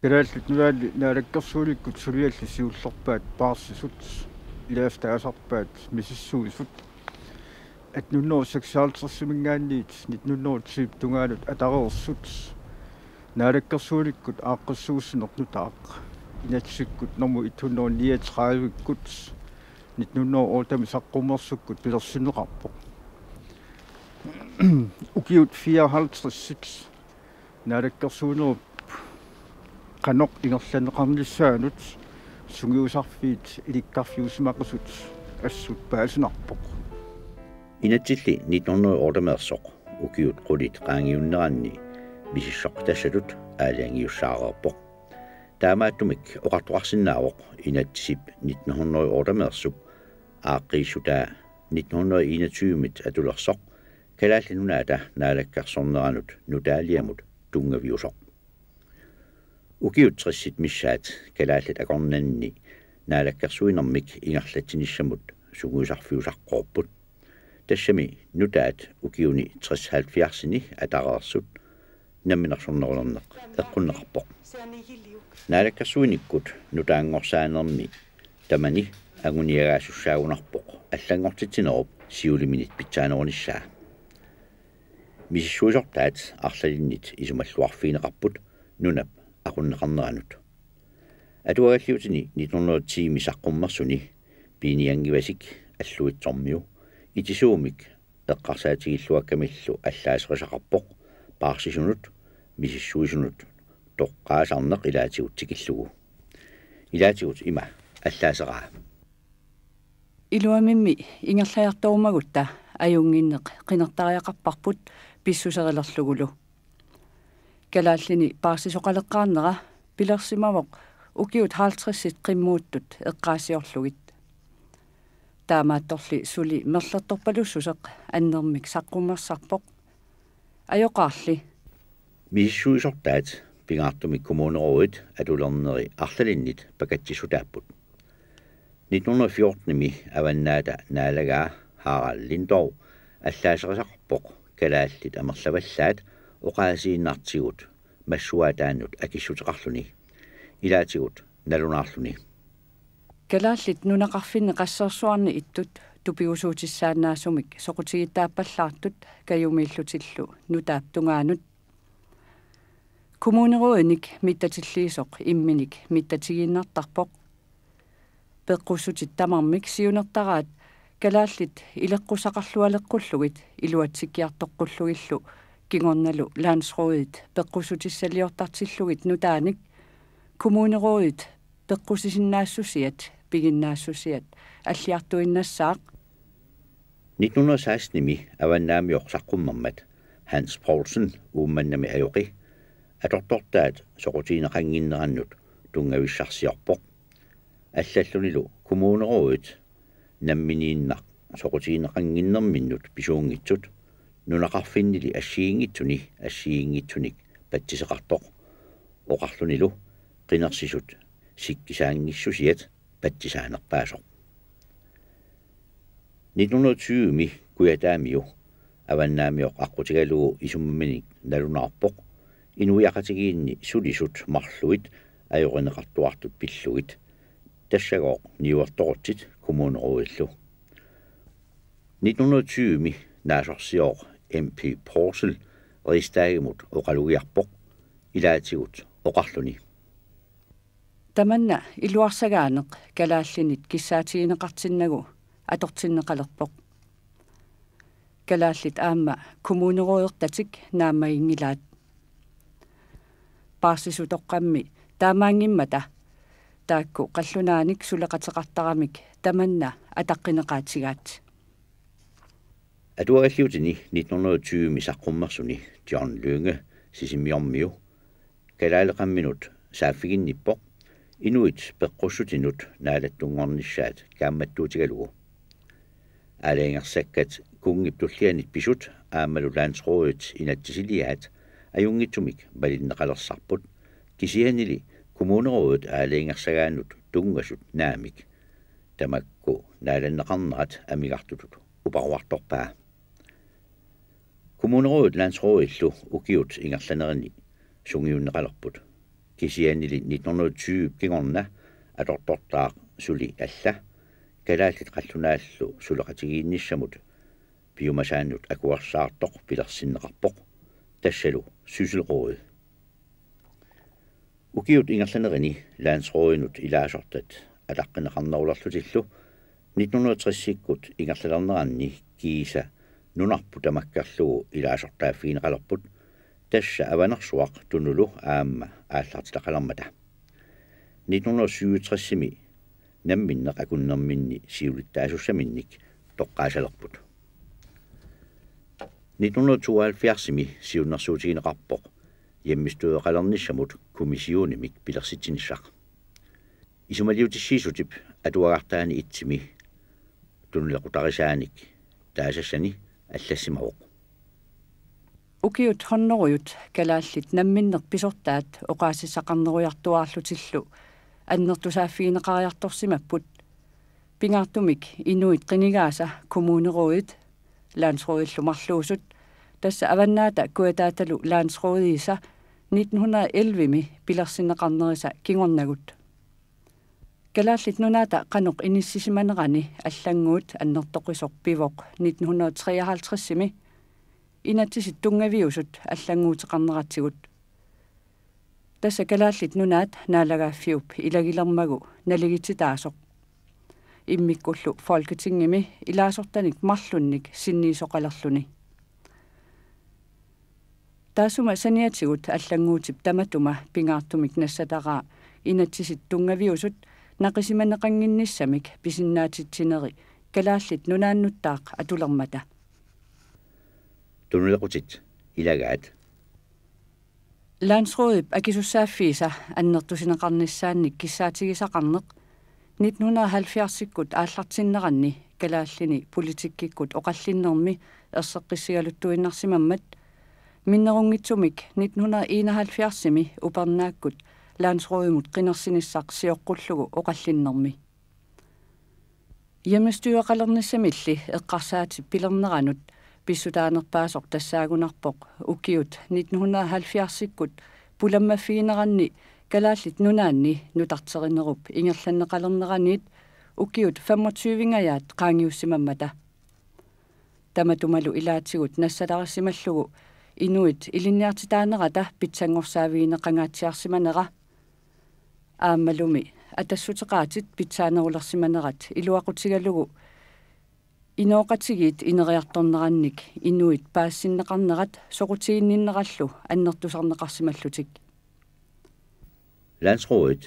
Kalaallит nuaali naalakkersuulikkut sulialli siullorpaat paarsisut ilaastaasarpaat misissuisut at nunnoo seksuaaltersimingaanniit nitnunnoo siip tungaanut atareersut naalakkersuulikkut aaqqissuussunernutaaq inatsukkut normu 139-ikkut nitnunnoo ootami saqqummersukkut pilersineqarpoq ukiut 54 naalakkersuunerup qanoq ingerlaneqarnissaanut sungiusarfiit ilikkarfiusmaqusut assut paasunarpoq Inatsilli 1988 ukiut qulit qaangiunneranni misissoqtassalut aaliangiussaareerpoq taamaattumik oqartuqarsinnaaroq inatsip 1988 aaqqiissutaa 1921mit atulersoq kalaallinunaata naalakkarsorneranut nutaaliamut tungaviusoq ukiut trissit missaat kalaallit akornanni naalakkersuinermik ingerlatsinissamut sunguusarfiusaqqoorput tassami nutaat ukiuni 60-70-ni atareersut namminersornerulerneq eqqunneqarpoq naalakkersuinikkut nutaangorsaanерmi tamani aguniagaasussaunarpoq аллангортитсинеруп сиулиминит питсаанерунissaa миссуусортаат арлалиннит исумаллуарфиинеқарпут нунап aqunneqarneranut atuagalliutini 1910 мисаққуммерсуни пиниангивасик аллуитсормиу итисуумик эққарсаатигиллуаккамиллу аллаасерисақарпоқ паарсисунут мисиссуисунут тоққаасарнеқ илаатигутсикиллугу илаатигут има аллаасераа илуамимми ингерлаярторумагутта аюнгиннеқ қинертариақарпарпут писсусерилерлугулу калааллини паарсисоқалеққарнера пилерсимавоқ укиут 50-сит қиммууттут эққаасиорлугит таамаатторли сули мерлерторпалуссусеқ аннермик саққуммерсарпоқ ajоқарли миссуисортаат пингаартумик коммунеруит атулернери арлалиннит пакатсисутааппут 1914-ми аваннаата наалагаа Harald Lindorf аллаасерисақарпоқ калааллит амерлаваллаат оқаасииннартигут массуатааннут акиссутеқарлуни илаатигут налунаарлуни калааллит нунақарфинне qassерсуарни иттут тупиусуутиссаанаасумик соқутигиттааппаллаартут каюмииллутиллу нутааптунгаанут коммунеруиник миттатиллиисоқ имминик миттатигииннартарпоқ пеққуссутит тамармик сиунертараат калааллит илеққусақарлуалеққуллугит илуатсиккиартоққуллугиллу кингорналу лансроит пеққуссутиссалиортартиллугит нутааник коммунеруит пеққусисиннаассусиат пигиннаассусиат аллиартуиннассаақ 1916-ми аваннаамиоқ саққуммермат Hans Poulsen уумманнами ajоқи атортортаат соқутиинеқангиннераннут тунгависсарсиорпоқ аллаллунилу коммунеруит намминииннақ соқутиинеқангиннерминнут писуунгитсут нунақарфиннили ассиингитсуник патсисеқартоқ оқарлунилу қинерсисут сиккисаангиссусиат патсисаанерпаасоқ 1920-ми куятаамиу аваннаамиоқ аққутигалугу исумминик налунаарпоқ инуиақатигиинни сулисут марлуит ajоқинеқартуартут пиллугит тассагооқ ниуарторутсит коммунеруиллу 1920-ми наасорсиоқ MP Porcel ристаагимут оқалугиарпоқ илаатигут оқарлуни таманна илуарсагаанеқ калааллинит киссаатигинеқартиннагу атортиннеқалерпоқ калааллит аама коммунеруертатик наамаингилаат паарсисутоққамми таамаангиммата таакку қаллунааник сулеқатеқартарамик таманна атаққинеқаатигаат атуагаллиутини 1920-ми саққуммерсуни John Lynge сисимиормиу калаалеқамминут сааффигинниппоқ инуит пеққуссутинут наалаттунгорнissaат каамматтуутигалугу алаангерсаккат кунгиптуллианит писут аамалу лансроит инатсисилиаат аюнгитсумик балиннеқалерсарпут кисианили коммунеруит аалаангерсагаанут тунгасут наамик тамакку нааланнеқарнерат амигартутут упаруарторпаа коммунеруит лансроиллу укиут ингерланерини сунгиуннеқалерпут kisianili 1920 kingorna atortortaaq suli alla kalaallit qallunaallu suleqatigiinnissamut piumasaannut akuarsaartoq pilersinneqarpoq tassalu syselqood ukiut ingerlanerini landsrådinut ilaasortat alaqqinneqarnarularlutillu 1960-ikkut ingerlalerneranni kiisa nunarpu tamakkarlugu ilaasortaaffiineqalerput tassa avanersuaq tunulu aamma aallartilaqalermata 1967-mi namminneq akunnerminni siulittaasussaminnik toqqaasalerput 1972-mi siunnersuutigineqarpoq yemmistueqalernissamut komissionimik pilersitsinissaq isumaliutissiisutip atuagartaani itsimi tunulequtarisaanik taasassani аллассимавоқ укиут хорнерuyut калааллит намминнер писортаат оқаасиссақарнеруйартуаарлутиллу аннертусааффигинеқариарторсимаппут пингаартумик инуит қинигааса коммунеруит лансруиллумарлуусут тасса аваннаата куатааталу лансруииса 1911ми пилерсинеқарнериса кингорнагут калааллит нунаата қанеқ иниссисиманерани аллангуут аннертоқисоқ пивоқ 1953-ми инатсисит тунгавиусут аллангуутеқарнератсигут тасса калааллит нунаат наалагааффиуп илагилермагу налигитситаасоқ иммиккуллу folketingimi илаасортаник марлунник синниисоқалерлуни таасума саниатигут аллангуутип таматума пингаартумик нассатараа инатсисит тунгавиусут нақисиманеқангинниссамик писиннаатитсинери калааллит нунааннуттаақ атулермата tunulequtit ilagaat Landsrådet akisussaafiisa annertusineqarnissaannik kissaatigisaqarneq 1970-ikkut aallartinneranni kalaallini politikkikkut oqallinnermi erseqqissigaluttuinnarsimammat minnerungitsumik 1971-mi upernaakkut Landsrådimut qinersinissaq siоққуллугу oqallinnermi Hjemmestyreqalernissamilli eqqarsaati pilerneranut pissutaanerpaasoq tassaagunarpoq ukiut 1970-ikkut pulammafiineranni kalaallit nunaanni nutarterinerup ingerlanneqalerneraniit ukiut 25-ngayaat qaangiussimammata tamatumalu ilaatigut nassalarissimаллугу inuit ilinniartitaanerata pitsangorsaavieneqangaatsiarsimanera aammalumi atassutеqaatit pitsaanerulersimanerat iluaqutigalugu инооqatigiit инериарторнеранник инуит паассиннеқарнерат соқутигинниннераллу аннертусарнеқарсималлутик Landsrådet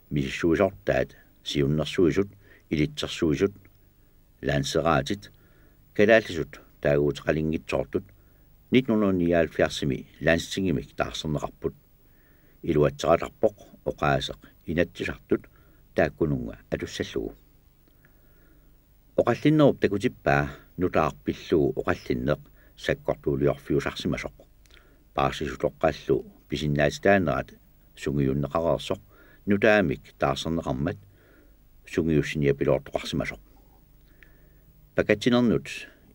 missisuisорtaat siunnersuisut ilitsersuisut lanseraatit kalaallisut taaguuteqaliнгitsoortut 1979-mi landstingimik taarserneqarput iluatseraqarpoq oqaaseq inatsisartut taakkununga atussallugu oqallinnerup takutippaa nutaarpillugu oqallinneq sakkortuuliorfiusarsimasoq paarsisutoqqaallu pisinnaatitaanerat sungiunneqarersoq nutaamik taarserneqarmat sungiussiniapiloortoqarsimasoq pakatinernnut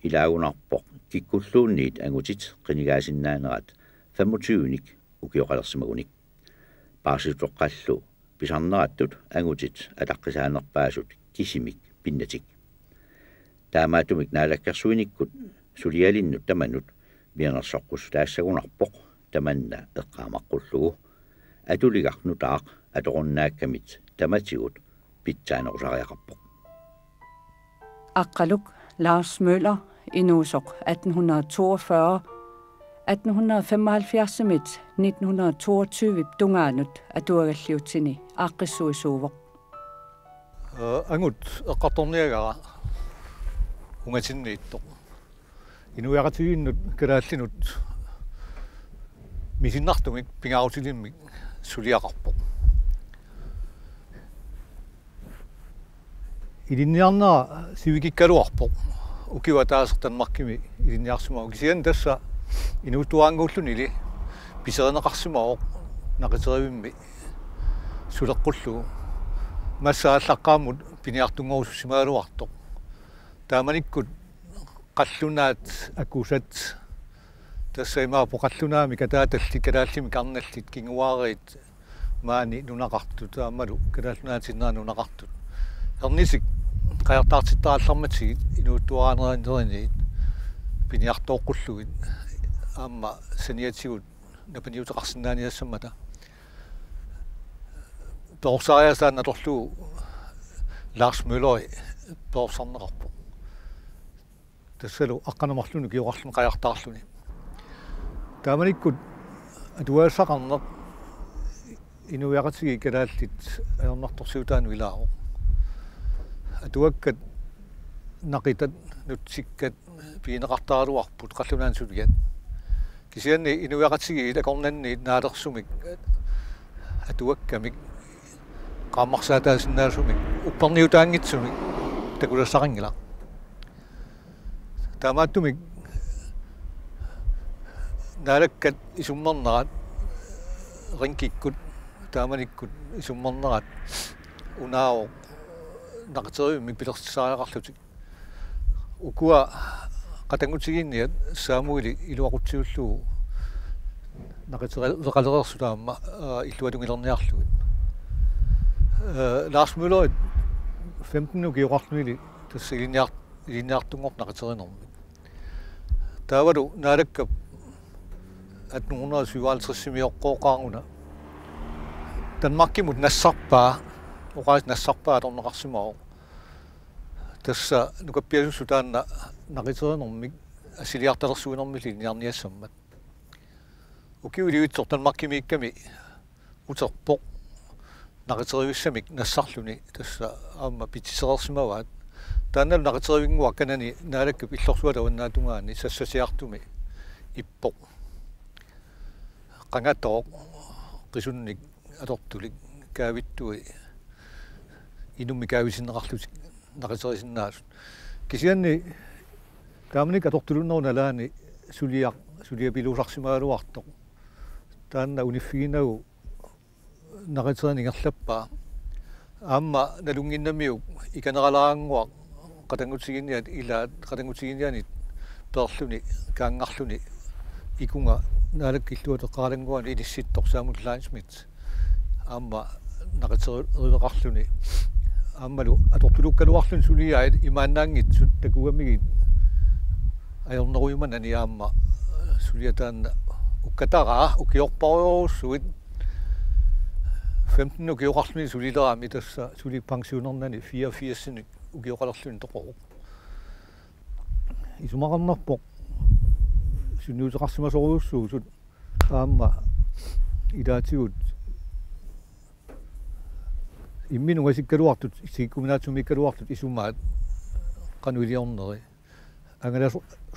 ilaagunarpoq kikkulluunniit angutit qinigaasinnaaneret 25nik ukioqalersimagunik paarsisutoqqaallu pisarnerattut angutit ataqqisaanerpaasut kisimik pinnatik taamaatumik naalakkersuinikkut sulialinnut tamannut mianersoqqus taassagunarpoq tamanna eqqaamaqqullugu atuligarnutaaq atoqornaakkamit tamatigut pitsaanerusariaqarpoq Aqqaluk Lars Møller inuusoq 1842 1875-mit 1922 tungaanut atuagalliutsini aaqqissuisuuvoq angut eqqartorniagara ungatinniittoq inuiaqatigiinnut kalaallinut misinnartumik pingaarutilimik suliaqarpoq ilinniarnera sivikikkaluarpoq ukiwa taasertanmarkimi ilinniarsimagu kisian tassa inuuttuaanguullunili pisereneqarsimaoq naqiserivimmi suleqqullugu массааллаққаамут пиниартунгорусsimaaluartoq тааманиккут қаллунаат акусат тассаймаа поқаллунаами катааталли калааллими карналлит кингуаариит maani nunaqartu taamalu kalaallunaatinnaa nunaqartu ernisik qajartaartittaаллармати инуутtuaraanеринерини пиниартооққуллугит аама саниатигут напаниутеқарсинааниассамата тоорсариасаана торлуу Lars Møller тоорсарнеқарпо тассалу аққанамарлуни киоқарлун қаяртаарлуни тааманиккут атуаасақарнеқ инуяқатиги калааллит аернарторсиутаан вилааро атуаккат нақитат нутсиккат пиинеқартааралуарпут қаллунаансулигат кисианни инуяқатиги илакорнанни наалерсумик атуаккамик qaammarsаатаасиннаасумик упперниутаангитсумик такулассақангила таамааттумик наалаккат исуммернерат рингкиккут тааманиккут исуммернерат унаао нақатериумик пилерсисариақарлутик укуа қатангутигинниат саамуили илуақутсиуллуу нақатереқалерерсулаама иллуалунгилерниарлугит Lars Møller 15 nu geografisk det linjart naqaterinermi taavalu naalakka 1857 simiorqooqaaruna Danmarkimut nassarpaa oqaas nassarpaa torneqarsimaru tassa nukappialussutaanna naqaterinermi asiliartalersuinermi linjarniassammat ukiuliuitsor Danmarkimiikkami uterpoq naqaterivissamik nassarluni tassa aamma pitisserersimavaat taannal naqaterivinguaq kanani naalakkup illorsuala uannaatungaani sassasiartumi ippoq qangatooq qisunnik atortulik kaavittui inummi kaavisinneqarlutik naqaterisinnaasut kisianni kaamanik atortulunnerunalaani suliapiluusarsimaaluartoq taanna uniffiginnagu naqateriningerlappaa aamma nalunginnamiuk ikaneralaanguaq qatangutiginniat ilaat qatangutiginnianit perluni kaangarluni ikunga naalakilluateqqaalanguani ilissittor saamulaansmit aamma naqaterileqarluni aammalu atortulukkaluarlun suliaat imaannaangitsut takugamigit ajorneruimanani aamma suliataanna ukkataraa ukiorpariorussuit 15 nu geografisk solidaraami tassa suli pensionernani 84 ugeoqalerlun toqoruq isumaqarnerpoq sunniuteqarsimasoruussuusut aamma ilaatigut imminugasikkaluartut sikkuminaatsumiikkaluartut isumaat qanuiliorneri angala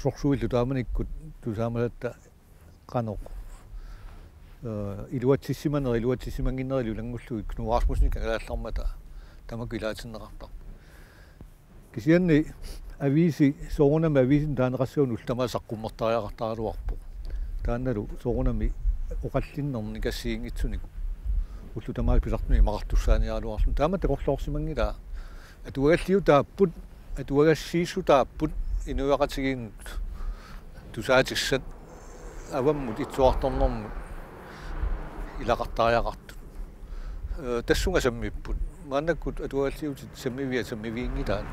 sorsuillu taamanikkut tusaamalatta qanoq iluatsissimanginnerili langulluik nuarsmusnik agalaallarmata tamakilaatinneqartar kisianni avisi soorunami avisin taaneqassuun ultama saqqummertariaqartaraluarpu taannalu soorunami oqallinnerni kassiingitsunik ullutamaai pisartuni maqartussaanialuarlu taama takorloorsimangila atuagalliu taapput atuagassiissu taapput inuaqatigiinnut tusaatissat avammut itsuartornermut ilaqartariaqartut tassunga sammipput maannakkut atuagalliutit sammiviingilaan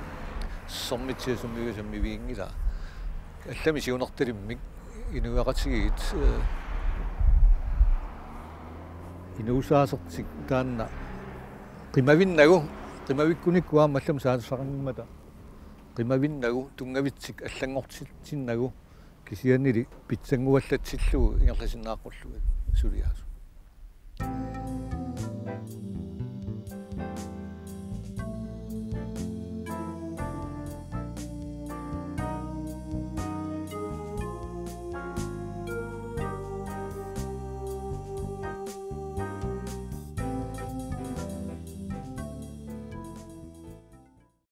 sormitsia sammiviingila allami siunertalimmik inuaqatigit inuusaasertik taanna qimavikkunikku aamma allam saatussaqangimmata qimavinnagu tungavitsik allangortitsinnagu kisiannili pitsanguallatsillugu ingerlasinnaaqqullugit suliaasu